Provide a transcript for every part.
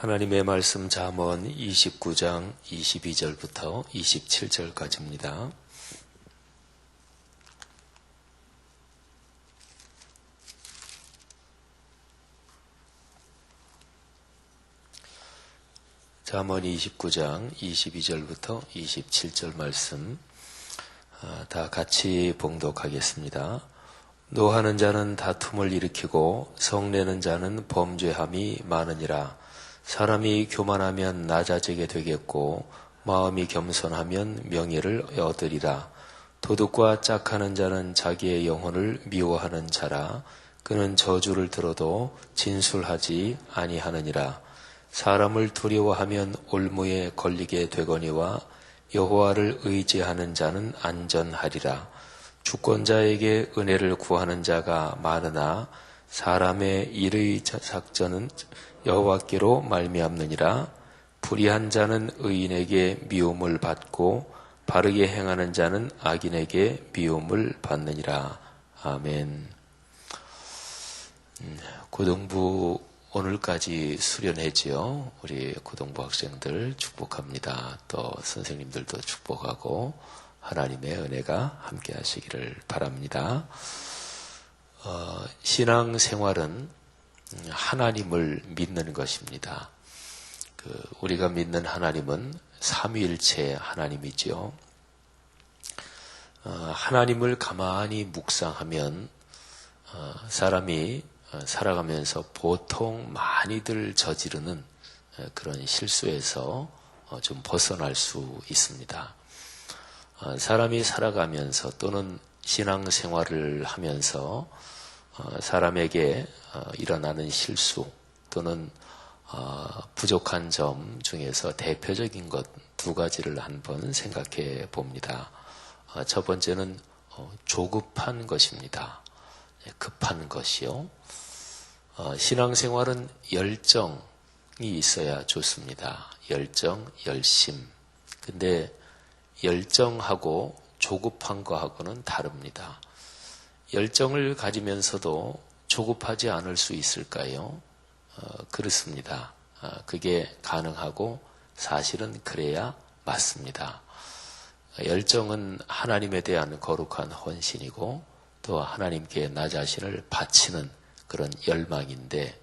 하나님의 말씀 잠언 29장 22절부터 27절까지입니다. 잠언 29장 22절부터 27절 말씀 다 같이 봉독하겠습니다. 노하는 자는 다툼을 일으키고 성내는 자는 범죄함이 많으니라. 사람이 교만하면 낮아지게 되겠고 마음이 겸손하면 명예를 얻으리라. 도둑과 짝하는 자는 자기의 영혼을 미워하는 자라. 그는 저주를 들어도 진술하지 아니하느니라. 사람을 두려워하면 올무에 걸리게 되거니와 여호와를 의지하는 자는 안전하리라. 주권자에게 은혜를 구하는 자가 많으나 사람의 일의 작전은 여호와께로 말미암느니라. 불의한 자는 의인에게 미움을 받고 바르게 행하는 자는 악인에게 미움을 받느니라. 아멘. 고등부 오늘까지 수련회지요. 우리 고등부 학생들 축복합니다. 또 선생님들도 축복하고 하나님의 은혜가 함께 하시기를 바랍니다. 신앙생활은 하나님을 믿는 것입니다. 우리가 믿는 하나님은 삼위일체 하나님이지요. 하나님을 가만히 묵상하면 사람이 살아가면서 보통 많이들 저지르는 그런 실수에서 좀 벗어날 수 있습니다. 사람이 살아가면서 또는 신앙생활을 하면서 사람에게 일어나는 실수 또는 부족한 점 중에서 대표적인 것 두 가지를 한번 생각해 봅니다. 첫 번째는 조급한 것입니다. 급한 것이요. 신앙생활은 열정이 있어야 좋습니다. 열정, 열심. 근데 열정하고 조급한 거하고는 다릅니다. 열정을 가지면서도 조급하지 않을 수 있을까요? 그렇습니다. 그게 가능하고 사실은 그래야 맞습니다. 열정은 하나님에 대한 거룩한 헌신이고 또 하나님께 나 자신을 바치는 그런 열망인데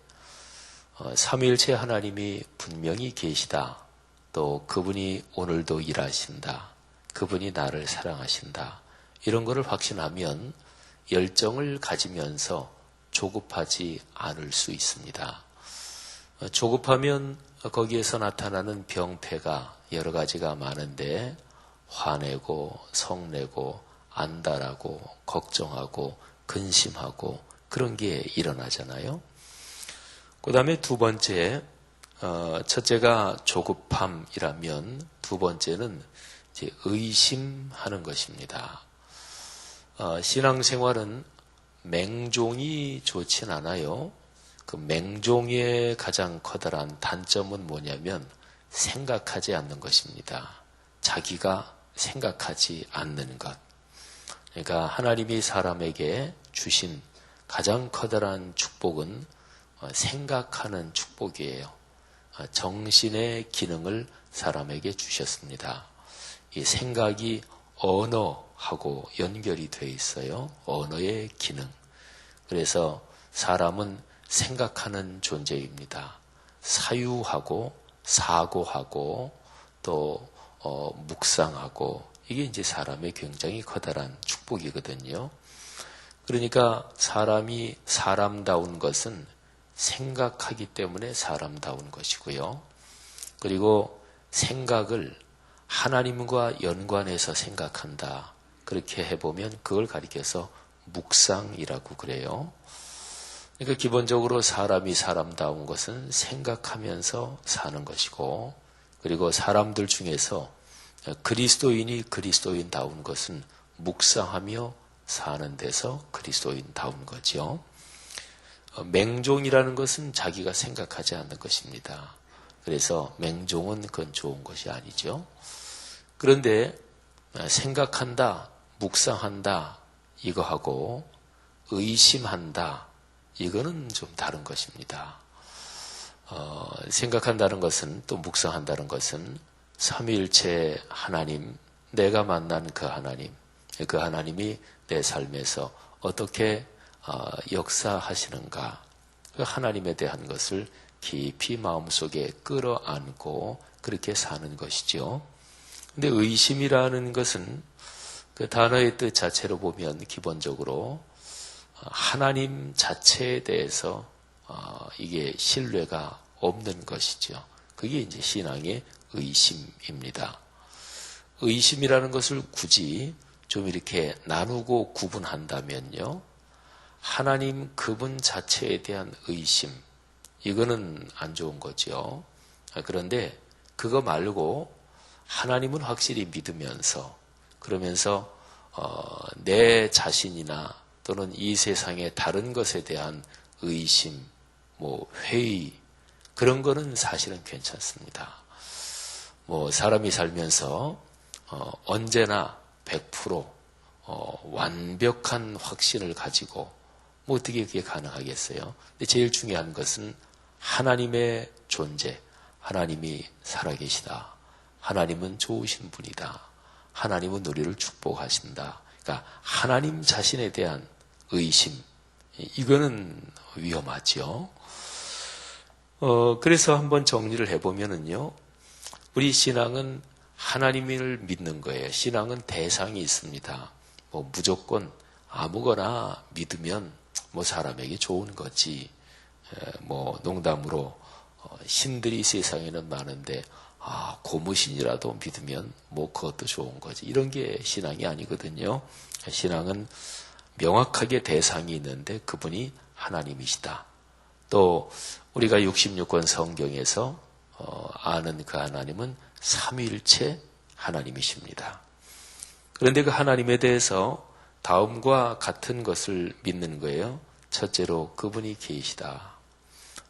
삼위일체 하나님이 분명히 계시다. 또 그분이 오늘도 일하신다. 그분이 나를 사랑하신다. 이런 거를 확신하면 열정을 가지면서 조급하지 않을 수 있습니다. 조급하면 거기에서 나타나는 병폐가 여러 가지가 많은데 화내고 성내고 안달하고 걱정하고 근심하고 그런 게 일어나잖아요. 그 다음에 두 번째, 첫째가 조급함이라면 두 번째는 이제 의심하는 것입니다. 신앙생활은 맹종이 좋진 않아요. 그 맹종의 가장 커다란 단점은 뭐냐면 생각하지 않는 것입니다. 자기가 생각하지 않는 것. 그러니까 하나님이 사람에게 주신 가장 커다란 축복은 생각하는 축복이에요. 정신의 기능을 사람에게 주셨습니다. 이 생각이 언어하고 연결이 되어 있어요. 언어의 기능. 그래서 사람은 생각하는 존재입니다. 사유하고 사고하고 또 묵상하고 이게 이제 사람의 굉장히 커다란 축복이거든요. 그러니까 사람이 사람다운 것은 생각하기 때문에 사람다운 것이고요. 그리고 생각을 하나님과 연관해서 생각한다. 그렇게 해보면 그걸 가리켜서 묵상이라고 그래요. 그러니까 기본적으로 사람이 사람다운 것은 생각하면서 사는 것이고 그리고 사람들 중에서 그리스도인이 그리스도인다운 것은 묵상하며 사는 데서 그리스도인다운 거죠. 맹종이라는 것은 자기가 생각하지 않는 것입니다. 그래서 맹종은 그건 좋은 것이 아니죠. 그런데 생각한다, 묵상한다 이거하고 의심한다 이거는 좀 다른 것입니다. 생각한다는 것은, 또 묵상한다는 것은 삼위일체 하나님, 내가 만난 그 하나님이 내 삶에서 어떻게 역사하시는가, 그 하나님에 대한 것을 깊이 마음속에 끌어안고 그렇게 사는 것이죠. 근데 의심이라는 것은 그 단어의 뜻 자체로 보면 기본적으로 하나님 자체에 대해서 이게 신뢰가 없는 것이죠. 그게 이제 신앙의 의심입니다. 의심이라는 것을 굳이 좀 이렇게 나누고 구분한다면요, 하나님 그분 자체에 대한 의심, 이거는 안 좋은 거죠. 그런데 그거 말고 하나님은 확실히 믿으면서, 그러면서 내 자신이나 또는 이 세상의 다른 것에 대한 의심, 회의, 그런 거는 사실은 괜찮습니다. 사람이 살면서 언제나 100% 완벽한 확신을 가지고 어떻게 그게 가능하겠어요? 근데 제일 중요한 것은 하나님의 존재, 하나님이 살아계시다. 하나님은 좋으신 분이다. 하나님은 우리를 축복하신다. 그러니까 하나님 자신에 대한 의심, 이거는 위험하죠. 그래서 한번 정리를 해보면은요, 우리 신앙은 하나님을 믿는 거예요. 신앙은 대상이 있습니다. 무조건 아무거나 믿으면 사람에게 좋은 거지. 농담으로 신들이 세상에는 많은데 고무신이라도 믿으면 그것도 좋은 거지. 이런 게 신앙이 아니거든요. 신앙은 명확하게 대상이 있는데 그분이 하나님이시다. 또 우리가 66권 성경에서 아는 그 하나님은 삼위일체 하나님이십니다. 그런데 그 하나님에 대해서 다음과 같은 것을 믿는 거예요. 첫째로 그분이 계시다.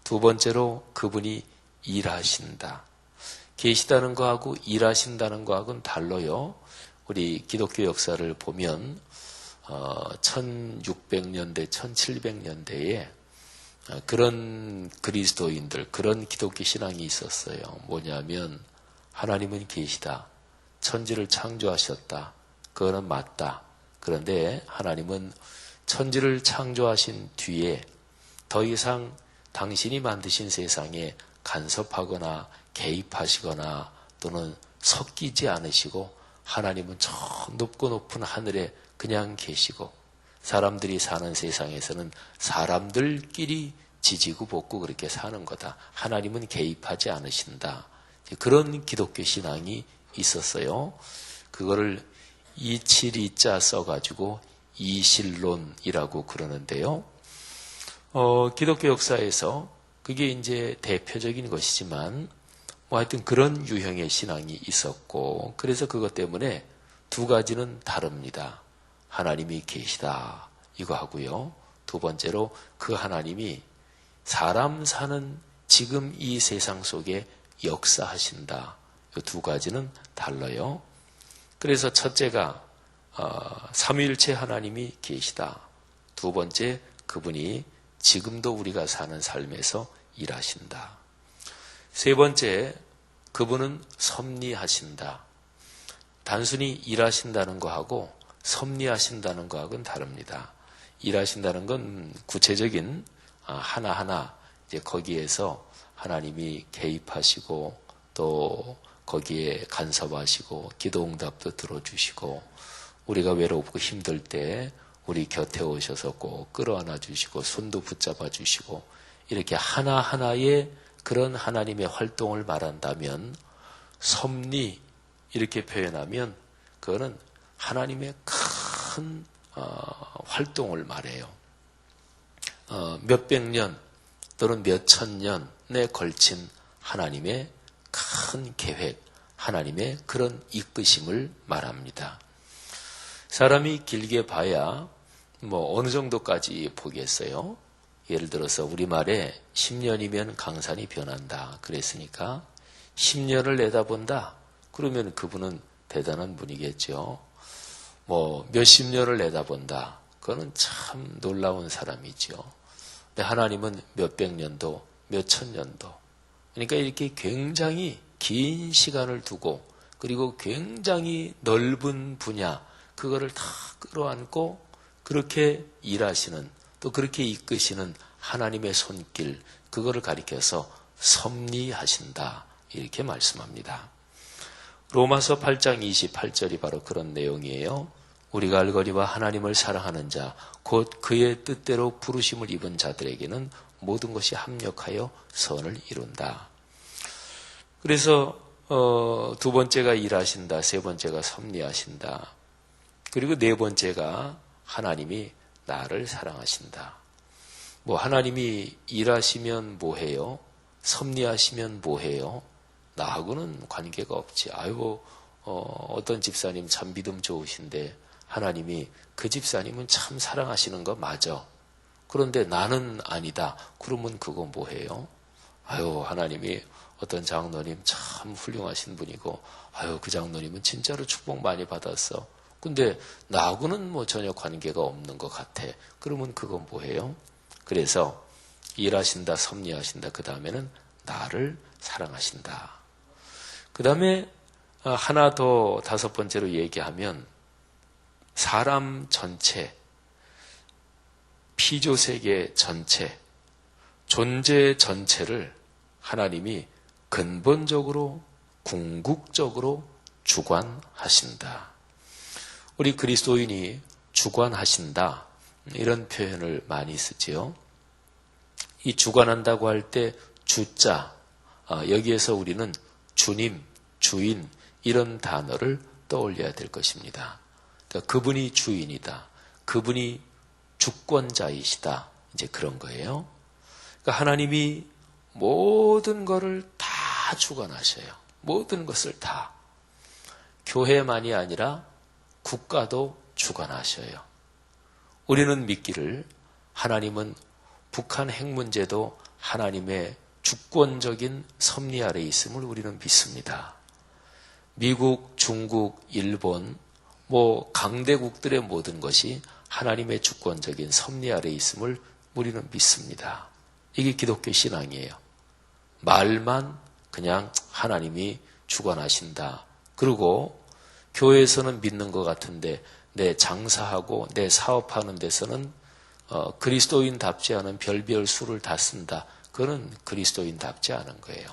두 번째로 그분이 일하신다. 계시다는 거하고 일하신다는 거하고는 달라요. 우리 기독교 역사를 보면 1600년대, 1700년대에 그런 그리스도인들, 그런 기독교 신앙이 있었어요. 뭐냐면 하나님은 계시다. 천지를 창조하셨다. 그거는 맞다. 그런데 하나님은 천지를 창조하신 뒤에 더 이상 당신이 만드신 세상에 간섭하거나 개입하시거나 또는 섞이지 않으시고 하나님은 저 높고 높은 하늘에 그냥 계시고 사람들이 사는 세상에서는 사람들끼리 지지고 볶고 그렇게 사는 거다. 하나님은 개입하지 않으신다. 그런 기독교 신앙이 있었어요. 그거를 272자 써가지고 이실론이라고 그러는데요. 기독교 역사에서 그게 이제 대표적인 것이지만 하여튼 그런 유형의 신앙이 있었고, 그래서 그것 때문에 두 가지는 다릅니다. 하나님이 계시다 이거 하고요. 두 번째로 그 하나님이 사람 사는 지금 이 세상 속에 역사하신다. 이 두 가지는 달라요. 그래서 첫째가 삼위일체 하나님이 계시다. 두 번째, 그분이 지금도 우리가 사는 삶에서 일하신다. 세 번째, 그분은 섭리하신다. 단순히 일하신다는 거하고 섭리하신다는 거하고는 다릅니다. 일하신다는 건 구체적인 하나하나 이제 거기에서 하나님이 개입하시고 또 거기에 간섭하시고 기도응답도 들어주시고 우리가 외롭고 힘들 때 우리 곁에 오셔서 꼭 끌어안아 주시고 손도 붙잡아 주시고 이렇게 하나하나의 그런 하나님의 활동을 말한다면 섭리 이렇게 표현하면 그거는 하나님의 큰 활동을 말해요. 몇백 년 또는 몇천 년에 걸친 하나님의 큰 계획, 하나님의 그런 이끄심을 말합니다. 사람이 길게 봐야 어느 정도까지 보겠어요? 예를 들어서 우리말에 10년이면 강산이 변한다 그랬으니까 10년을 내다본다 그러면 그분은 대단한 분이겠죠. 몇십 년을 내다본다 그거는 참 놀라운 사람이죠. 근데 하나님은 몇백 년도 몇천 년도 그러니까 이렇게 굉장히 긴 시간을 두고 그리고 굉장히 넓은 분야 그거를 다 끌어안고 그렇게 일하시는 또 그렇게 이끄시는 하나님의 손길 그거를 가리켜서 섭리하신다 이렇게 말씀합니다. 로마서 8장 28절이 바로 그런 내용이에요. 우리가 알거니와 하나님을 사랑하는 자 곧 그의 뜻대로 부르심을 입은 자들에게는 모든 것이 합력하여 선을 이룬다. 그래서 두 번째가 일하신다. 세 번째가 섭리하신다. 그리고 네 번째가 하나님이 나를 사랑하신다. 뭐 하나님이 일하시면 뭐해요? 섭리하시면 뭐해요? 나하고는 관계가 없지. 아이고 어떤 집사님 참 믿음 좋으신데 하나님이 그 집사님은 참 사랑하시는 거 맞아. 그런데 나는 아니다. 그러면 그거 뭐해요? 아유 하나님이 어떤 장로님 참 훌륭하신 분이고 아유 그 장로님은 진짜로 축복 많이 받았어. 근데 나하고는 뭐 전혀 관계가 없는 것 같아. 그러면 그건 뭐해요? 그래서 일하신다, 섭리하신다. 그 다음에는 나를 사랑하신다. 그 다음에 하나 더 다섯 번째로 얘기하면 사람 전체, 피조세계 전체, 존재 전체를 하나님이 근본적으로 궁극적으로 주관하신다. 우리 그리스도인이 주관하신다 이런 표현을 많이 쓰지요. 이 주관한다고 할 때 주자 여기에서 우리는 주님, 주인 이런 단어를 떠올려야 될 것입니다. 그러니까 그분이 주인이다. 그분이 주권자이시다. 이제 그런 거예요. 그러니까 하나님이 모든 것을 다 주관하셔요. 모든 것을 다. 교회만이 아니라 국가도 주관하셔요. 우리는 믿기를 하나님은 북한 핵 문제도 하나님의 주권적인 섭리 아래에 있음을 우리는 믿습니다. 미국, 중국, 일본, 강대국들의 모든 것이 하나님의 주권적인 섭리 아래에 있음을 우리는 믿습니다. 이게 기독교 신앙이에요. 말만 그냥 하나님이 주관하신다. 그리고 교회에서는 믿는 것 같은데 내 장사하고 내 사업하는 데서는 그리스도인답지 않은 별별 수를 다 쓴다. 그거는 그리스도인답지 않은 거예요.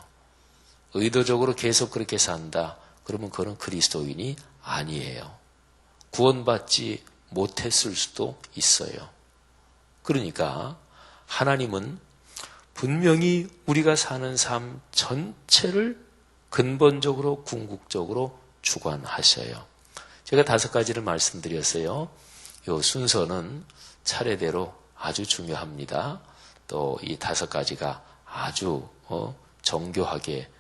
의도적으로 계속 그렇게 산다. 그러면 그거는 그리스도인이 아니에요. 구원받지 못했을 수도 있어요. 그러니까 하나님은 분명히 우리가 사는 삶 전체를 근본적으로 궁극적으로 주관하셔요. 제가 5가지를 말씀드렸어요. 이 순서는 차례대로 아주 중요합니다. 또 이 5가지가 아주 정교하게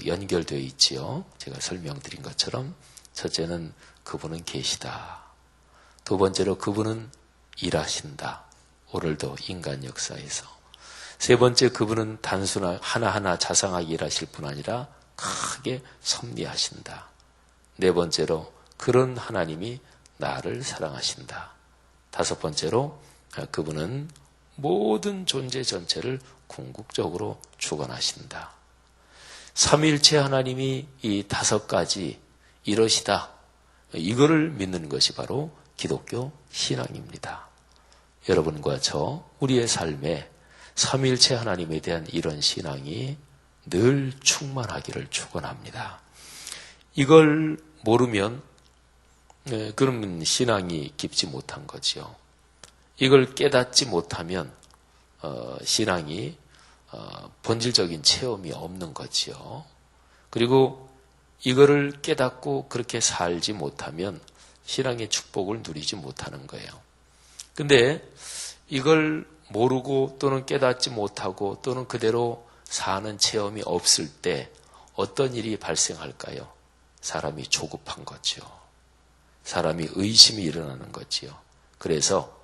연결되어 있지요. 제가 설명드린 것처럼 첫째는 그분은 계시다. 두 번째로 그분은 일하신다. 오늘도 인간 역사에서. 세 번째 그분은 단순한 하나하나 자상하게 일하실 뿐 아니라 크게 섭리하신다. 네 번째로 그런 하나님이 나를 사랑하신다. 다섯 번째로 그분은 모든 존재 전체를 궁극적으로 주관하신다. 삼위일체 하나님이 이 5가지 이러시다. 이거를 믿는 것이 바로 기독교 신앙입니다. 여러분과 저 우리의 삶에 삼위일체 하나님에 대한 이런 신앙이 늘 충만하기를 축원합니다. 이걸 모르면 그러면 신앙이 깊지 못한 거지요. 이걸 깨닫지 못하면 신앙이 본질적인 체험이 없는 거지요. 그리고 이거를 깨닫고 그렇게 살지 못하면 신앙의 축복을 누리지 못하는 거예요. 근데 이걸 모르고 또는 깨닫지 못하고 또는 그대로 사는 체험이 없을 때 어떤 일이 발생할까요? 사람이 조급한 거죠. 사람이 의심이 일어나는 거지요. 그래서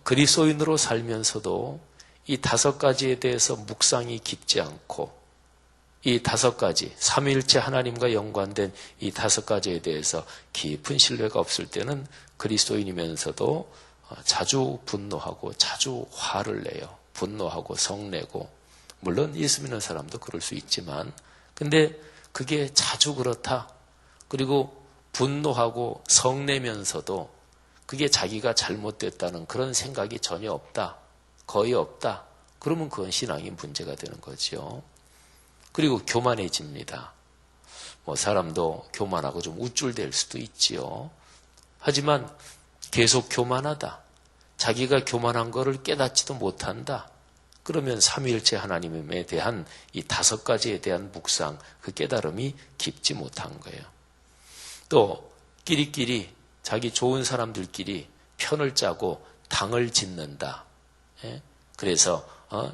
그리스도인으로 살면서도 이 5가지에 대해서 묵상이 깊지 않고 이 5가지, 삼위일체 하나님과 연관된 이 5가지에 대해서 깊은 신뢰가 없을 때는 그리스도인이면서도 자주 분노하고 자주 화를 내요. 분노하고 성내고 물론 예수 믿는 사람도 그럴 수 있지만, 근데 그게 자주 그렇다. 그리고 분노하고 성내면서도 그게 자기가 잘못됐다는 그런 생각이 전혀 없다. 거의 없다. 그러면 그건 신앙이 문제가 되는 거죠. 그리고 교만해집니다. 사람도 교만하고 좀 우쭐댈 수도 있지요. 하지만 계속 교만하다. 자기가 교만한 거를 깨닫지도 못한다. 그러면 삼위일체 하나님에 대한 이 5가지에 대한 묵상, 그 깨달음이 깊지 못한 거예요. 또 끼리끼리 자기 좋은 사람들끼리 편을 짜고 당을 짓는다. 그래서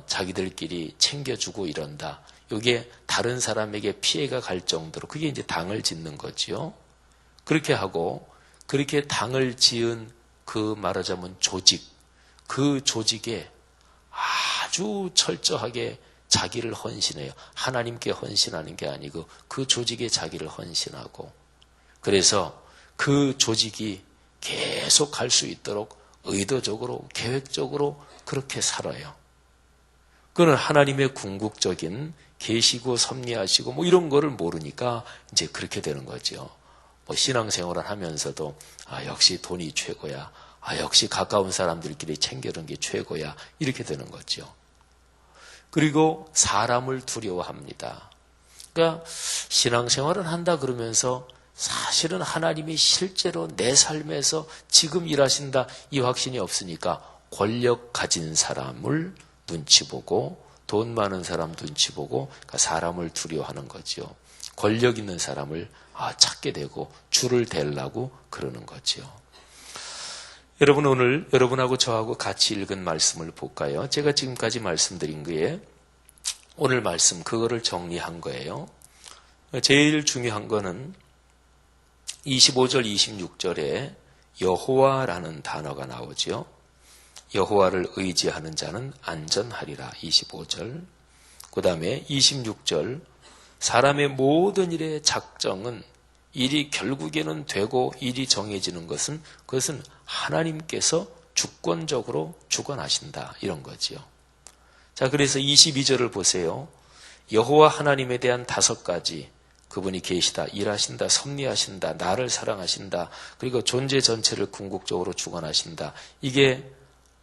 자기들끼리 챙겨주고 이런다. 이게 다른 사람에게 피해가 갈 정도로 그게 이제 당을 짓는 거지요. 그렇게 하고 그렇게 당을 지은 그 말하자면 조직, 그 조직에 아주 철저하게 자기를 헌신해요. 하나님께 헌신하는 게 아니고 그 조직에 자기를 헌신하고, 그래서 그 조직이 계속 갈 수 있도록 의도적으로 계획적으로 그렇게 살아요. 그는 하나님의 궁극적인 계시고 섭리하시고 이런 거를 모르니까 이제 그렇게 되는 거죠. 신앙생활을 하면서도 역시 돈이 최고야. 역시 가까운 사람들끼리 챙겨주는 게 최고야. 이렇게 되는 거죠. 그리고 사람을 두려워합니다. 그러니까 신앙생활을 한다 그러면서 사실은 하나님이 실제로 내 삶에서 지금 일하신다 이 확신이 없으니까 권력 가진 사람을 눈치 보고 돈 많은 사람 눈치 보고 그러니까 사람을 두려워하는 거죠. 권력 있는 사람을 찾게 되고 줄을 대려고 그러는 거죠. 여러분, 오늘 여러분하고 저하고 같이 읽은 말씀을 볼까요? 제가 지금까지 말씀드린 거에 오늘 말씀 그거를 정리한 거예요. 제일 중요한 거는 25절 26절에 여호와라는 단어가 나오죠. 여호와를 의지하는 자는 안전하리라. 25절. 그 다음에 26절 사람의 모든 일의 작정은 일이 결국에는 되고 일이 정해지는 것은 그것은 하나님께서 주권적으로 주관하신다. 이런 거지요. 자, 그래서 22절을 보세요. 여호와 하나님에 대한 5가지. 그분이 계시다, 일하신다, 섭리하신다, 나를 사랑하신다, 그리고 존재 전체를 궁극적으로 주관하신다. 이게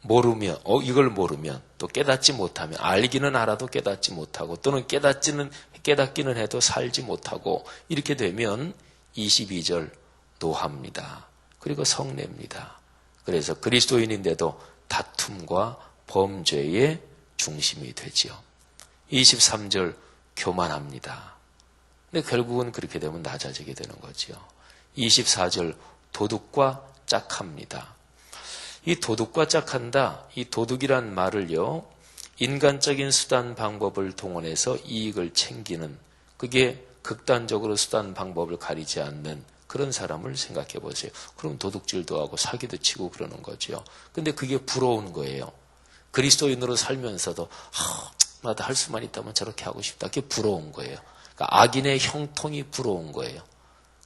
모르면, 이걸 모르면, 또 깨닫지 못하면, 알기는 알아도 깨닫지 못하고, 또는 깨닫기는 해도 살지 못하고, 이렇게 되면 22절 노합니다. 그리고 성내입니다. 그래서 그리스도인인데도 다툼과 범죄의 중심이 되지요. 23절 교만합니다. 근데 결국은 그렇게 되면 낮아지게 되는 거죠. 24절 도둑과 짝합니다. 이 도둑과 짝한다, 이 도둑이란 말을요, 인간적인 수단 방법을 동원해서 이익을 챙기는, 그게 극단적으로 수단 방법을 가리지 않는 그런 사람을 생각해 보세요. 그럼 도둑질도 하고 사기도 치고 그러는 거죠. 근데 그게 부러운 거예요. 그리스도인으로 살면서도 나도 할 수만 있다면 저렇게 하고 싶다. 그게 부러운 거예요. 그러니까 악인의 형통이 부러운 거예요.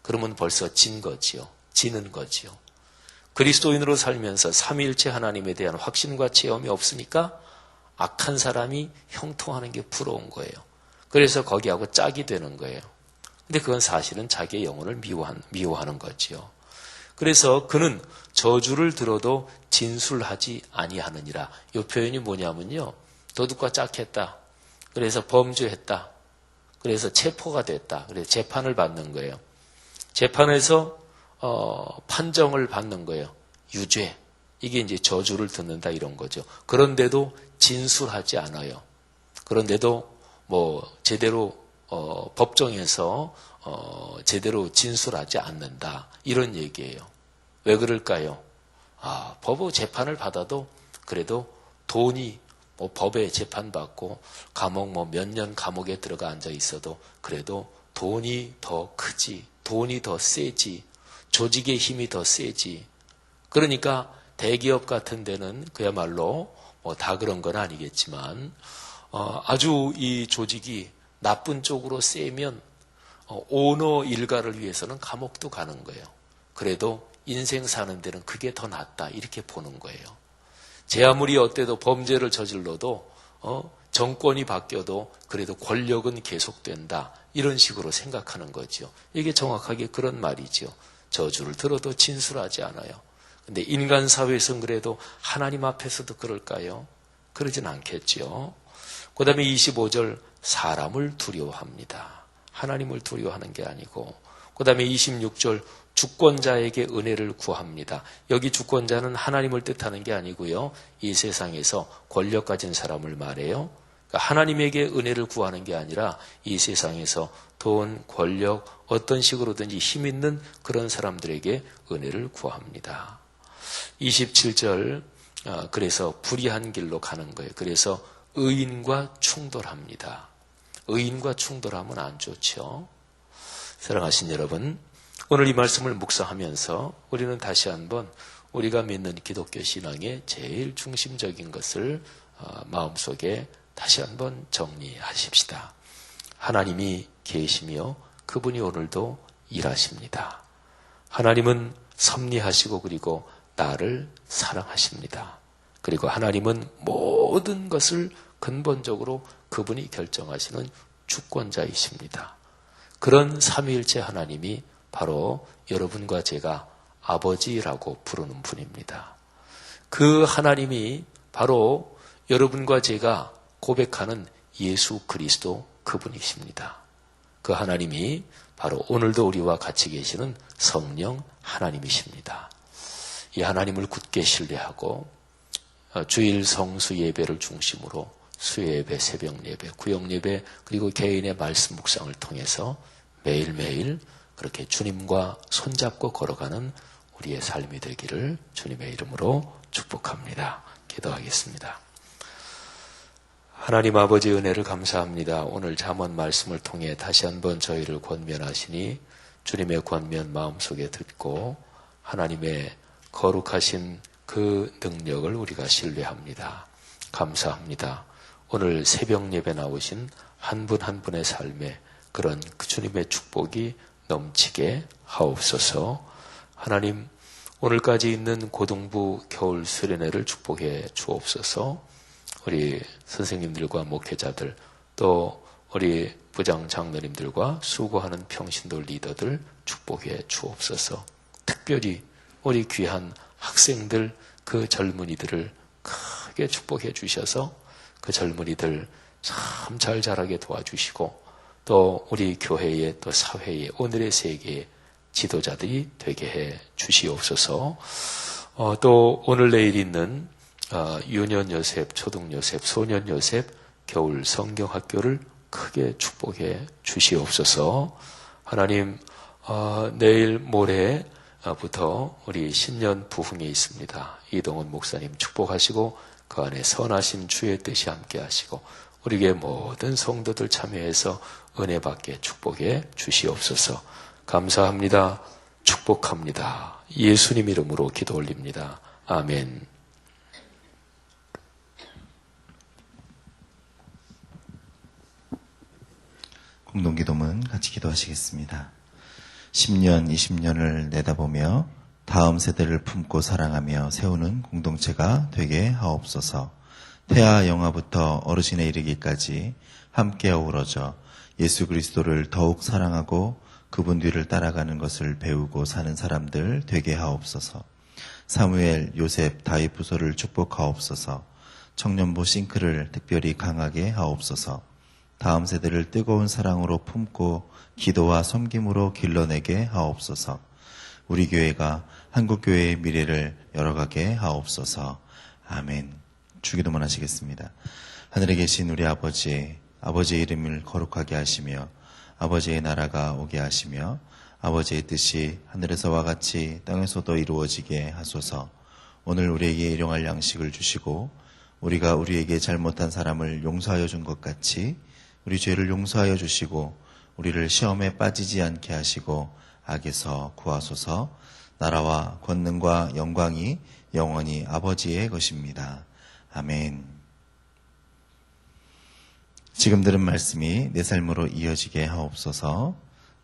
그러면 벌써 진 거지요. 지는 거지요. 그리스도인으로 살면서 삼위일체 하나님에 대한 확신과 체험이 없으니까 악한 사람이 형통하는 게 부러운 거예요. 그래서 거기하고 짝이 되는 거예요. 근데 그건 사실은 자기의 영혼을 미워하는 거지요. 그래서 그는 저주를 들어도 진술하지 아니하느니라. 이 표현이 뭐냐면요, 도둑과 짝했다. 그래서 범죄했다. 그래서 체포가 됐다. 그래서 재판을 받는 거예요. 재판에서 판정을 받는 거예요. 유죄. 이게 이제 저주를 듣는다 이런 거죠. 그런데도 진술하지 않아요. 그런데도 제대로 법정에서 제대로 진술하지 않는다. 이런 얘기예요. 왜 그럴까요? 법의 재판을 받아도 그래도 돈이 법에 재판받고 감옥 몇 년 감옥에 들어가 앉아 있어도 그래도 돈이 더 크지, 돈이 더 세지, 조직의 힘이 더 세지. 그러니까 대기업 같은 데는 그야말로 다 그런 건 아니겠지만 아주 이 조직이 나쁜 쪽으로 세면 오너 일가를 위해서는 감옥도 가는 거예요. 그래도 인생 사는 데는 그게 더 낫다 이렇게 보는 거예요. 제 아무리 어때도 범죄를 저질러도 정권이 바뀌어도 그래도 권력은 계속된다. 이런 식으로 생각하는 거죠. 이게 정확하게 그런 말이죠. 저주를 들어도 진술하지 않아요. 근데 인간 사회에서는 그래도 하나님 앞에서도 그럴까요? 그러진 않겠죠. 그 다음에 25절 사람을 두려워합니다. 하나님을 두려워하는 게 아니고, 그 다음에 26절 주권자에게 은혜를 구합니다. 여기 주권자는 하나님을 뜻하는 게 아니고요. 이 세상에서 권력 가진 사람을 말해요. 그러니까 하나님에게 은혜를 구하는 게 아니라 이 세상에서 돈, 권력, 어떤 식으로든지 힘 있는 그런 사람들에게 은혜를 구합니다. 27절 그래서 불의한 길로 가는 거예요. 그래서 의인과 충돌합니다. 의인과 충돌하면 안 좋죠. 사랑하신 여러분, 오늘 이 말씀을 묵상하면서 우리는 다시 한번 우리가 믿는 기독교 신앙의 제일 중심적인 것을 마음속에 다시 한번 정리하십시다. 하나님이 계시며 그분이 오늘도 일하십니다. 하나님은 섭리하시고 그리고 나를 사랑하십니다. 그리고 하나님은 모든 것을 근본적으로 그분이 결정하시는 주권자이십니다. 그런 삼위일체 하나님이 바로 여러분과 제가 아버지라고 부르는 분입니다. 그 하나님이 바로 여러분과 제가 고백하는 예수 그리스도 그분이십니다. 그 하나님이 바로 오늘도 우리와 같이 계시는 성령 하나님이십니다. 이 하나님을 굳게 신뢰하고 주일 성수 예배를 중심으로 수요예배, 새벽예배, 구역예배 그리고 개인의 말씀 묵상을 통해서 매일매일 그렇게 주님과 손잡고 걸어가는 우리의 삶이 되기를 주님의 이름으로 축복합니다. 기도하겠습니다. 하나님 아버지의 은혜를 감사합니다. 오늘 잠언 말씀을 통해 다시 한번 저희를 권면하시니 주님의 권면 마음속에 듣고 하나님의 거룩하신 그 능력을 우리가 신뢰합니다. 감사합니다. 오늘 새벽 예배 나오신 한 분 한 분의 삶에 그런 그 주님의 축복이 넘치게 하옵소서. 하나님, 오늘까지 있는 고등부 겨울 수련회를 축복해 주옵소서. 우리 선생님들과 목회자들, 또 우리 부장 장로님들과 수고하는 평신도 리더들 축복해 주옵소서. 특별히 우리 귀한 학생들, 그 젊은이들을 크게 축복해 주셔서 그 젊은이들 참 잘 자라게 도와주시고 또 우리 교회의 또 사회의 오늘의 세계의 지도자들이 되게 해 주시옵소서. 또 오늘 내일 있는 유년 요셉, 초등 요셉, 소년 요셉 겨울 성경학교를 크게 축복해 주시옵소서. 하나님, 내일 모레부터 우리 신년 부흥이 있습니다. 이동훈 목사님 축복하시고 그 안에 선하신 주의 뜻이 함께 하시고 우리에게 모든 성도들 참여해서 은혜 받게 축복해 주시옵소서. 감사합니다. 축복합니다. 예수님 이름으로 기도 올립니다. 아멘. 공동기도문 같이 기도하시겠습니다. 10년, 20년을 내다보며 다음 세대를 품고 사랑하며 세우는 공동체가 되게 하옵소서. 태아 영아부터 어르신에 이르기까지 함께 어우러져 예수 그리스도를 더욱 사랑하고 그분 뒤를 따라가는 것을 배우고 사는 사람들 되게 하옵소서. 사무엘, 요셉, 다윗 부서를 축복하옵소서. 청년부 싱크를 특별히 강하게 하옵소서. 다음 세대를 뜨거운 사랑으로 품고 기도와 섬김으로 길러내게 하옵소서. 우리 교회가 한국교회의 미래를 열어가게 하옵소서. 아멘. 주기도문 하시겠습니다. 하늘에 계신 우리 아버지의 이름을 거룩하게 하시며 아버지의 나라가 오게 하시며 아버지의 뜻이 하늘에서와 같이 땅에서도 이루어지게 하소서. 오늘 우리에게 일용할 양식을 주시고 우리가 우리에게 잘못한 사람을 용서하여 준 것 같이 우리 죄를 용서하여 주시고 우리를 시험에 빠지지 않게 하시고 악에서 구하소서. 나라와 권능과 영광이 영원히 아버지의 것입니다. 아멘. 지금 들은 말씀이 내 삶으로 이어지게 하옵소서.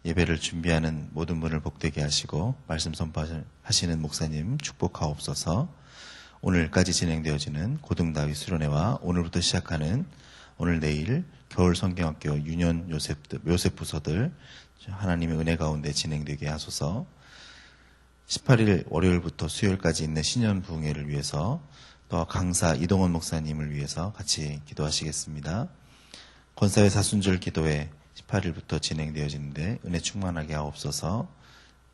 예배를 준비하는 모든 분을 복되게 하시고 말씀 선포하시는 목사님 축복하옵소서. 오늘까지 진행되어지는 고등다윗 수련회와 오늘부터 시작하는 오늘 내일 겨울 성경학교 유년 요셉 부서들 하나님의 은혜 가운데 진행되게 하소서. 18일 월요일부터 수요일까지 있는 신년 부흥회를 위해서 또 강사 이동원 목사님을 위해서 같이 기도하시겠습니다. 권사회 사순절 기도회 18일부터 진행되어지는데 은혜 충만하게 하옵소서.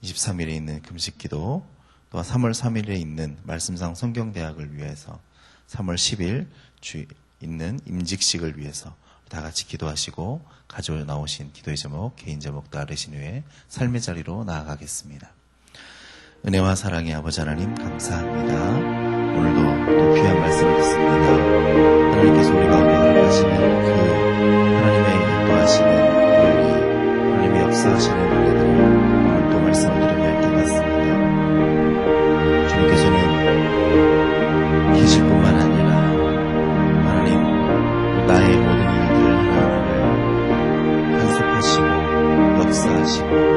23일에 있는 금식 기도, 또 3월 3일에 있는 말씀상 성경대학을 위해서 3월 10일 있는 임직식을 위해서 다 같이 기도하시고 가져 나오신 기도의 제목, 개인 제목 따르신 후에 삶의 자리로 나아가겠습니다. 은혜와 사랑의 아버지 하나님 감사합니다. 오늘도 또 귀한 말씀을 듣습니다. 하나님께서 우리 가운데 허락하시는 그 하나님의 인도하시는 은혜, 하나님의 역사하시는 은혜들을 오늘 또 말씀을 들으며 깨닫습니다. 주님께서는 계실 뿐만 아니라 하나님 나의 모든 일들을 하나하나를 간섭하시고 역사하시고